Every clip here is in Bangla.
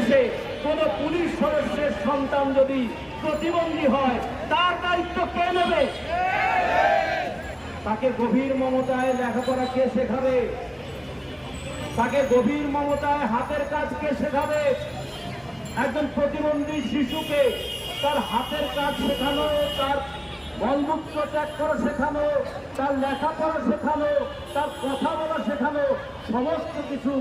দেশে কোন পুলিশ সদস্যের সন্তান যদি প্রতিবন্ধী হয় তার দায়িত্ব কে নেবে? তাকে গভীর মমতায় লেখাপড়া কে শেখাবে? তাকে গভীর মমতায় হাতের কাজ কে শেখাবে? একজন প্রতিবন্ধী শিশুকে তার হাতের কাজ শেখানো, তার মলমূত্র ত্যাগ করা শেখানো, তার লেখাপড়া শেখানো, তার কথা বলা শেখানো, সমস্ত কিছু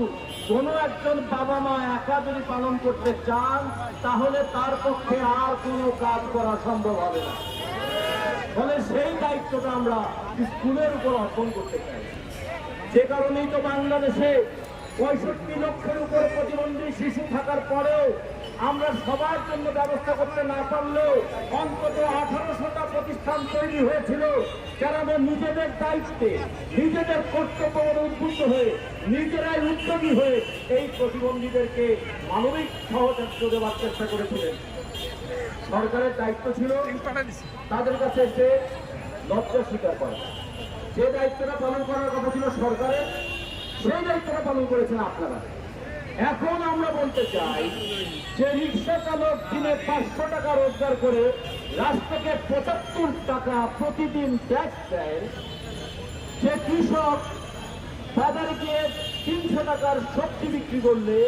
কোনো একজন বাবা মা একা যদি পালন করতে চান তাহলে তার পক্ষে আর কোনো কাজ করা সম্ভব হবে না। ফলে সেই দায়িত্বটা আমরা স্কুলের উপর অর্পণ করতে চাই। যে কারণেই তো বাংলাদেশে 65 লক্ষের উপর প্রতিবন্ধী শিশু থাকার পরেও আমরা সবার জন্য ব্যবস্থা করতে না পারলেও অন্তত 1800টা প্রতিষ্ঠান তৈরি হয়েছিল, যারা নিজেদের দায়িত্বে, নিজেদের কর্তব্য উদ্বুদ্ধ হয়ে, নিজেরাই উদ্যোগী হয়ে এই প্রতিবন্ধীদেরকে মানবিক সহযোগিতা দেওয়ার চেষ্টা করেছিলেন। সরকারের দায়িত্ব ছিল তাদের কাছে এসে লজ্জা স্বীকার করা। যে দায়িত্বটা পালন করার কথা ছিল সরকারের, সেই দায়িত্বটা পালন করেছেন আপনারা। এখন আমরা বলতে চাই যে রিক্সা চালক দিনে 500 টাকা রোজগার করে রাষ্ট্রকে 75 টাকা প্রতিদিন ট্যাক্স দেয়, যে কৃষক বাজারে গিয়ে 300 টাকার সবজি বিক্রি করলে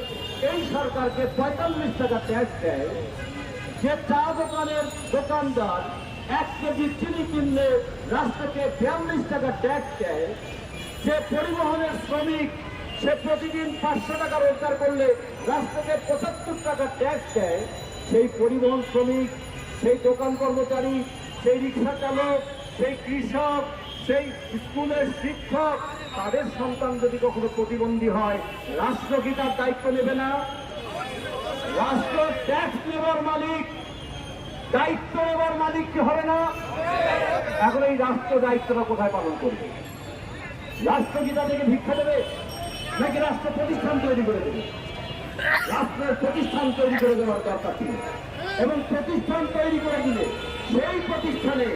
এই সরকারকে 45 টাকা ট্যাক্স দেয়, যে চা দোকানের দোকানদার 1 কেজি চিনি কিনলে রাষ্ট্রকে 42 টাকা ট্যাক্স দেয়, যে পরিবহনের শ্রমিক সে প্রতিদিন 500 টাকা রোজগার করলে রাষ্ট্রকে 75 টাকা ট্যাক্স দেয়, সেই পরিবহন শ্রমিক, সেই দোকান কর্মচারী, সেই রিক্সা চালক, সেই কৃষক, সেই স্কুলের শিক্ষক, তাদের সন্তান যদি কখনো প্রতিবন্ধী হয় রাষ্ট্র কি তার দায়িত্ব নেবে না? রাষ্ট্র ট্যাক্স নেবার মালিক, দায়িত্ব নেবার মালিক কি হবে না? এখন এই রাষ্ট্র দায়িত্বটা কোথায় পালন করবে? রাষ্ট্র কি তাদেরকে ভিক্ষা দেবে, নাকি রাষ্ট্র প্রতিষ্ঠান তৈরি করে দেবে? রাষ্ট্রের প্রতিষ্ঠান তৈরি করে দেওয়ার দরকার ছিল, এবং প্রতিষ্ঠান তৈরি করে দিলে সেই প্রতিষ্ঠানে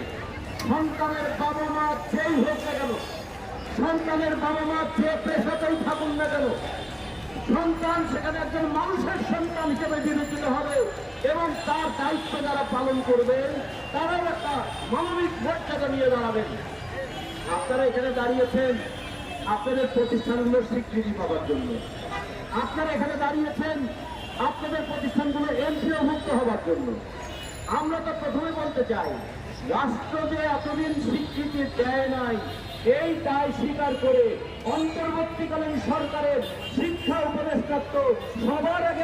সন্তানের বাবা মা যেই হোক না কেন, সন্তানের বাবা মা যে পেশাতেই থাকুন না কেন, সন্তান সেখানে একজন মানুষের সন্তান হিসেবে বিবেচিত হবে, এবং তার দায়িত্ব যারা পালন করবেন তারাও একটা মানবিক মর্যাদা নিয়ে দাঁড়াবেন। আপনারা এখানে দাঁড়িয়েছেন আপনাদের প্রতিষ্ঠানগুলোর স্বীকৃতি পাওয়ার জন্য, আপনারা এখানে দাঁড়িয়েছেন আপনাদের প্রতিষ্ঠানগুলো এমপিওভুক্ত হওয়ার জন্য। আমরা তো প্রথমে বলতে চাই, রাষ্ট্র যে এতদিন স্বীকৃতি দেয় নাই এই দায় স্বীকার করে অন্তর্বর্তীকালীন সরকারের শিক্ষা উপদেষ্টা সবার আগে